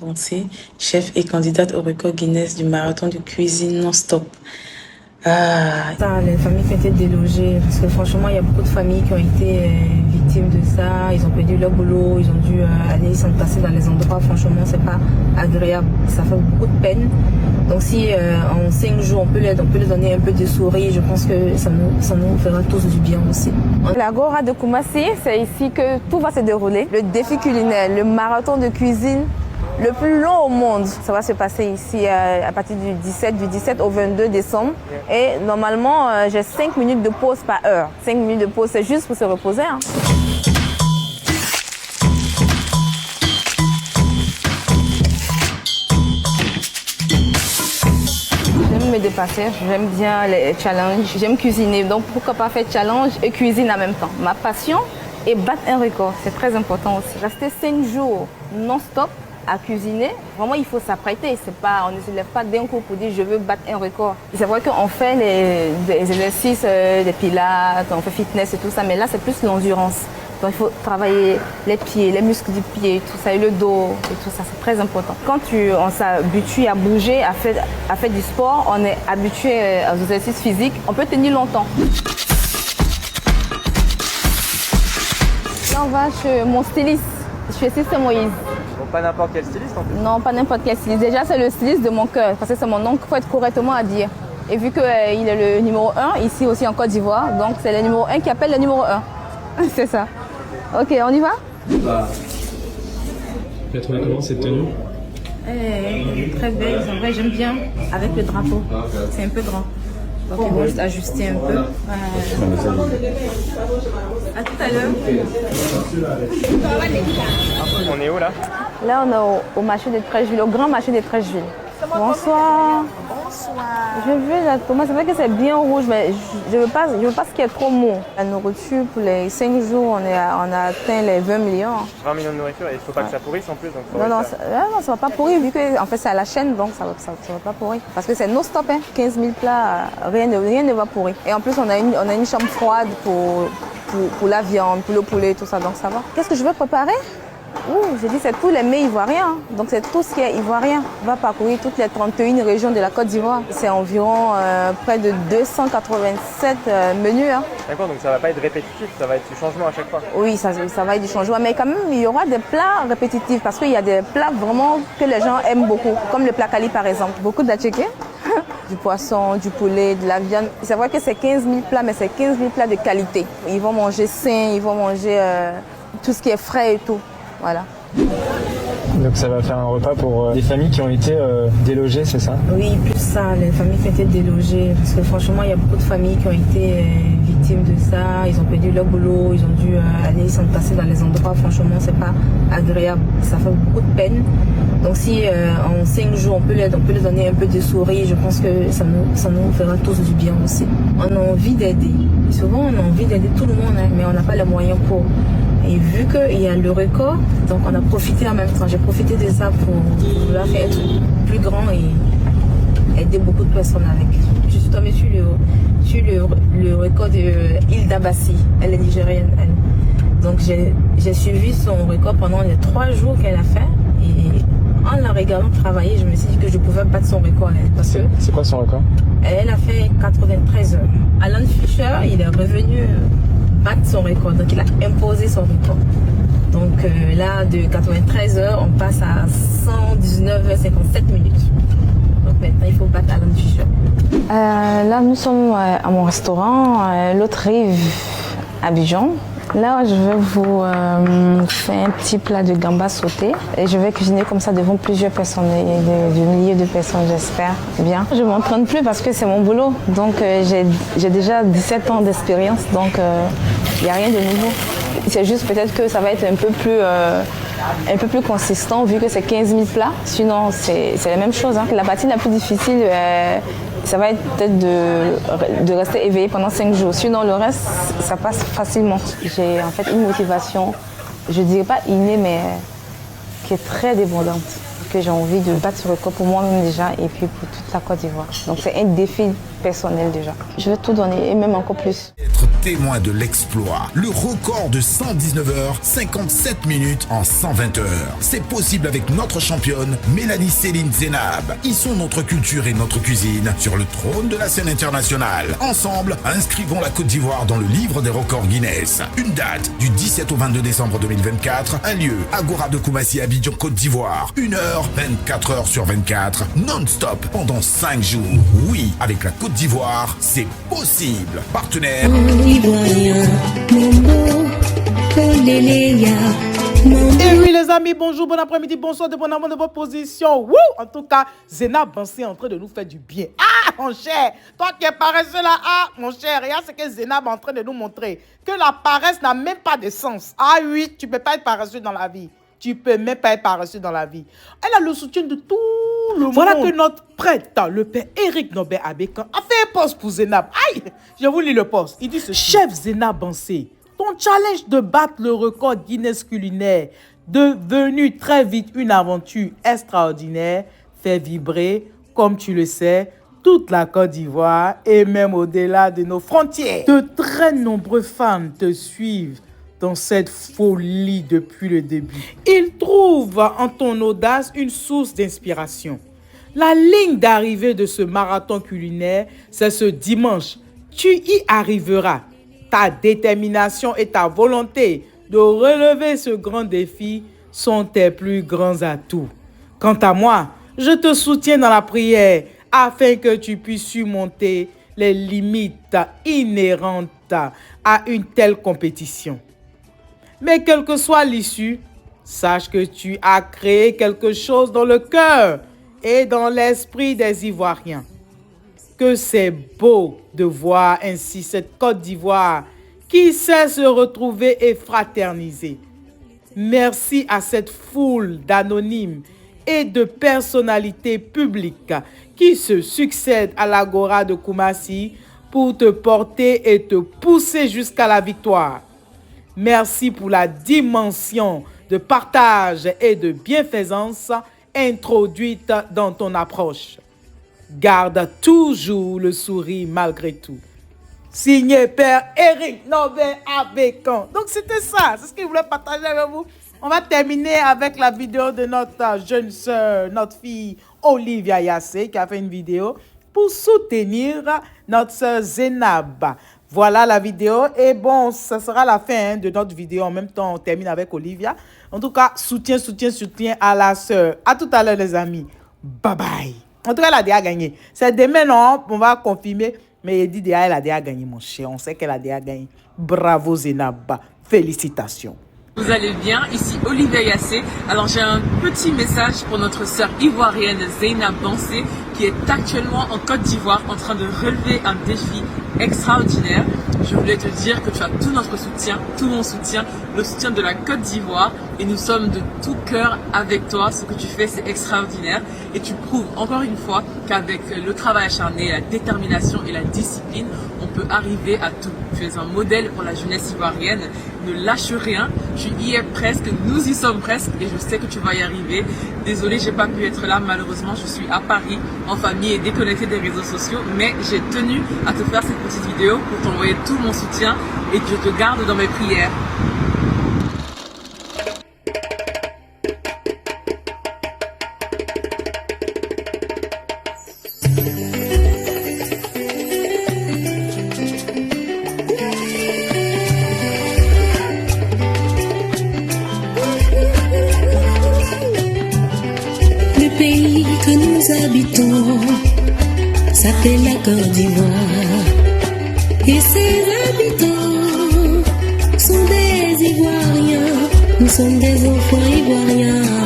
Poncé, chef et candidate au record Guinness du marathon de cuisine non-stop. Les familles qui ont été délogées, parce que franchement, il y a beaucoup de familles qui ont été victimes de ça. Ils ont perdu leur boulot, ils ont dû aller s'entasser dans les endroits. Franchement, c'est pas agréable. Ça fait beaucoup de peine. Donc si en 5 jours, on peut leur donner un peu de souris, je pense que ça nous fera tous du bien aussi. L'Agora de Koumassi, c'est ici que tout va se dérouler. Le défi culinaire, le marathon de cuisine, le plus long au monde. Ça va se passer ici à partir du 17 au 22 décembre. Et normalement, j'ai 5 minutes de pause par heure. 5 minutes de pause, c'est juste pour se reposer. J'aime me dépasser, j'aime bien les challenges, j'aime cuisiner. Donc pourquoi pas faire challenge et cuisine en même temps. Ma passion est battre un record, c'est très important aussi. Rester 5 jours non-stop à cuisiner, vraiment il faut s'apprêter. On ne se lève pas d'un coup pour dire je veux battre un record. C'est vrai qu'on fait des exercices, des pilates, on fait fitness et tout ça, mais là c'est plus l'endurance. Donc il faut travailler les pieds, les muscles du pied, tout ça, et le dos et tout ça, c'est très important. Quand on s'habitue à bouger, à faire du sport, on est habitué aux exercices physiques, on peut tenir longtemps. Là on va chez mon styliste, chez Sister Moïse. Pas n'importe quel styliste en plus. Non, pas n'importe quel styliste. Déjà, c'est le styliste de mon cœur, parce que c'est mon nom qu'il faut être correctement à dire. Et vu qu'il est le numéro 1, ici aussi en Côte d'Ivoire, donc c'est le numéro 1 qui appelle le numéro 1. C'est ça. Ok, on y va? Tu as trouvé comment cette tenue? Très belle, en vrai j'aime bien, avec le drapeau. C'est un peu grand. Donc il faut juste ajuster un peu. À tout à l'heure. On est où là? Là, on est au marché des Trècheville, au grand marché des Trècheville. Bonsoir. Bonsoir. Je veux la tomate, c'est vrai que c'est bien rouge, mais je veux pas ce qui est trop mou. La nourriture, pour les 5 jours, on a atteint les 20 millions. 20 millions de nourriture et il ne faut pas que ça pourrisse en plus. Donc Non, ça va pas pourrir, vu que en fait, c'est à la chaîne, donc ça va pas pourrir. Parce que c'est non-stop, 15 000 plats, rien ne va pourrir. Et en plus, on a une chambre froide pour la viande, pour le poulet, tout ça, donc ça va. Qu'est-ce que je veux préparer? J'ai dit c'est tous les mets ivoiriens, donc c'est tout ce qui est ivoirien. On va parcourir toutes les 31 régions de la Côte d'Ivoire. C'est environ près de 287 menus. D'accord, donc ça va pas être répétitif, ça va être du changement à chaque fois. Oui, ça va être du changement, mais quand même il y aura des plats répétitifs parce qu'il y a des plats vraiment que les gens aiment beaucoup, comme le plat Kali par exemple. Beaucoup d'atchéké, du poisson, du poulet, de la viande. C'est vrai que c'est 15 000 plats, mais c'est 15 000 plats de qualité. Ils vont manger sain, ils vont manger tout ce qui est frais et tout. Voilà. Donc ça va faire un repas pour des familles qui ont été délogées, c'est ça? Oui, plus ça, les familles qui ont été délogées. Parce que franchement, il y a beaucoup de familles qui ont été victimes de ça. Ils ont perdu leur boulot, ils ont dû aller s'entasser dans les endroits. Franchement, c'est pas agréable. Ça fait beaucoup de peine. Donc si en 5 jours, on peut leur donner un peu de souris, je pense que ça nous fera tous du bien aussi. On a envie d'aider. Souvent, on a envie d'aider tout le monde, mais on n'a pas les moyens pour. Et vu qu'il y a le record, donc on a profité en même temps. J'ai profité de ça pour vouloir faire un truc plus grand et aider beaucoup de personnes avec. Je suis tombée sur le record de Hilda Bassi. Elle est nigérienne, elle. Donc j'ai suivi son record pendant les 3 jours qu'elle a fait. Et en la regardant travailler, je me suis dit que je pouvais battre son record. C'est quoi son record? Elle a fait 93 heures. Alan Fisher, il est revenu battre son record, donc il a imposé son record. Donc là, de 93 heures, on passe à 119h57 minutes. Donc maintenant, il faut battre Alan Fisher. Là, nous sommes à mon restaurant, l'autre rive, Abidjan. Là, je vais vous faire un petit plat de gambas sauté et je vais cuisiner comme ça devant plusieurs personnes, des milliers de personnes, j'espère bien. Je ne m'entraîne plus parce que c'est mon boulot, donc j'ai déjà 17 ans d'expérience, donc il n'y a rien de nouveau. C'est juste peut-être que ça va être un peu plus consistant vu que c'est 15 000 plats, sinon c'est la même chose. La partie la plus difficile, ça va être peut-être de rester éveillé pendant 5 jours. Sinon, le reste, ça passe facilement. J'ai en fait une motivation, je ne dirais pas innée, mais qui est très débordante. Que j'ai envie de battre ce record pour moi-même déjà et puis pour toute la Côte d'Ivoire. Donc c'est un défi personnel déjà. Je vais tout donner et même encore plus. témoin de l'exploit. Le record de 119 heures, 57 minutes en 120 heures. C'est possible avec notre championne, Mélanie Céline Zénab. Ils sont notre culture et notre cuisine sur le trône de la scène internationale. Ensemble, inscrivons la Côte d'Ivoire dans le livre des records Guinness. Une date du 17 au 22 décembre 2024. Un lieu, Agora de Koumassi, Abidjan, Côte d'Ivoire. 1 heure, 24 heures sur 24, non-stop pendant 5 jours. Oui, avec la Côte d'Ivoire, c'est possible. Partenaire. Et oui les amis, bonjour, bon après-midi, bonsoir, dépendamment de votre position. Wouh! En tout cas, Zénab Bansé est en train de nous faire du bien. Ah mon cher, toi qui es paresseux là, ah mon cher, regarde ce que Zénab est en train de nous montrer. Que la paresse n'a même pas de sens. Ah oui, tu ne peux pas être paresseux dans la vie. Tu peux même pas être paresseux dans la vie. Elle a le soutien de tout le monde. Voilà que notre prêtre, le père Eric Nobert Abékan, a fait un post pour Zénab. Aïe, je vous lis le post. Il dit ceci. Chef Zénab Bansé, ton challenge de battre le record Guinness culinaire, devenu très vite une aventure extraordinaire, fait vibrer, comme tu le sais, toute la Côte d'Ivoire et même au-delà de nos frontières. De très nombreux fans te suivent dans cette folie depuis le début. Ils trouvent en ton audace une source d'inspiration. La ligne d'arrivée de ce marathon culinaire, c'est ce dimanche. Tu y arriveras. Ta détermination et ta volonté de relever ce grand défi sont tes plus grands atouts. Quant à moi, je te soutiens dans la prière afin que tu puisses surmonter les limites inhérentes à une telle compétition. Mais quelle que soit l'issue, sache que tu as créé quelque chose dans le cœur et dans l'esprit des Ivoiriens. Que c'est beau de voir ainsi cette Côte d'Ivoire qui sait se retrouver et fraterniser. Merci à cette foule d'anonymes et de personnalités publiques qui se succèdent à l'Agora de Koumassi pour te porter et te pousser jusqu'à la victoire. Merci pour la dimension de partage et de bienfaisance introduite dans ton approche. Garde toujours le sourire malgré tout. Signé Père Eric Nobert Abékan. Donc c'était ça, c'est ce que je voulais partager avec vous. On va terminer avec la vidéo de notre jeune sœur, notre fille Olivia Yassé, qui a fait une vidéo pour soutenir notre sœur Zénab. Voilà la vidéo et bon, ça sera la fin de notre vidéo. En même temps, on termine avec Olivia. En tout cas, soutien à la sœur. À tout à l'heure les amis. Bye bye. En tout cas, elle a déjà gagné. C'est demain, non? On va confirmer. Mais il dit déjà, elle a déjà gagné, mon cher. On sait qu'elle a déjà gagné. Bravo Zénab. Félicitations. Vous allez bien, ici Olivia Yassé. Alors j'ai un petit message pour notre sœur ivoirienne Zénab Bansé qui est actuellement en Côte d'Ivoire en train de relever un défi extraordinaire. Je voulais te dire que tu as tout notre soutien, tout mon soutien, le soutien de la Côte d'Ivoire et nous sommes de tout cœur avec toi. Ce que tu fais c'est extraordinaire et tu prouves encore une fois qu'avec le travail acharné, la détermination et la discipline, on peut arriver à tout. Tu es un modèle pour la jeunesse ivoirienne. Ne lâche rien, tu y es presque, nous y sommes presque et je sais que tu vas y arriver. Désolée, j'ai pas pu être là, malheureusement, je suis à Paris, en famille et déconnectée des réseaux sociaux, mais j'ai tenu à te faire cette petite vidéo pour t'envoyer tout mon soutien et que je te garde dans mes prières. Le pays que nous habitons s'appelle la Côte d'Ivoire et ses habitants sont des Ivoiriens, nous sommes des enfants ivoiriens.